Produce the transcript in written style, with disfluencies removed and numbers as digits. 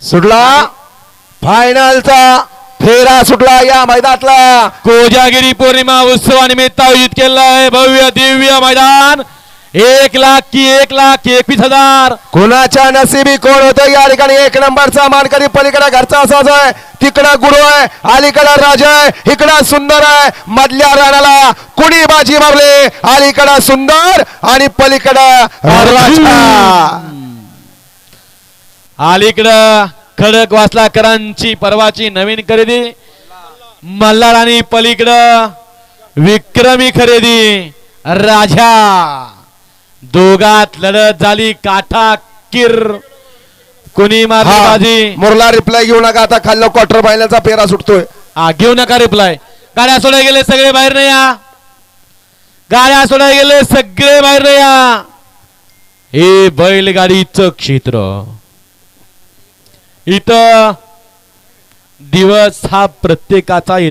सुटला फायनलचा फेरा सुटला या मैदानातला। कोजागिरी पौर्णिमा उत्सवानिमित्त आयोजित केलेलं आहे भव्य दिव्य मैदान 1,21,000 कोणाच्या नशिबी कोण होतं या ठिकाणी। एक नंबरचा मानकरी पलीकडे घरचा असाच आहे, तिकडं गुरु आहे, अलीकडं राजा आहे, इकडं सुंदर आहे। मधल्या राणाला कुणी बाजी मारली, अलीकडं सुंदर आणि पलीकडं राजा। अलीकडं खडक वासलाकरांची परवाची नवीन खरेदी मल्हार आणि पलीकडं विक्रमी खरेदी राजा। दोघात लढत झाली काठा किर, कुणी मारली बाजी। मुरला रिप्लाय घेऊ नका, आता खाल्लं क्वार्टर फायनलचा फेरा सुटतोय। घेऊ नका रिप्लाय। गाड्या सोडाय गेले सगळे बाहेर नाही या, गाड्या सोडाय गेले सगळे बाहेर नाही या। हे बैलगाडीचं क्षेत्र, इथं दिवस हा प्रत्येकाचा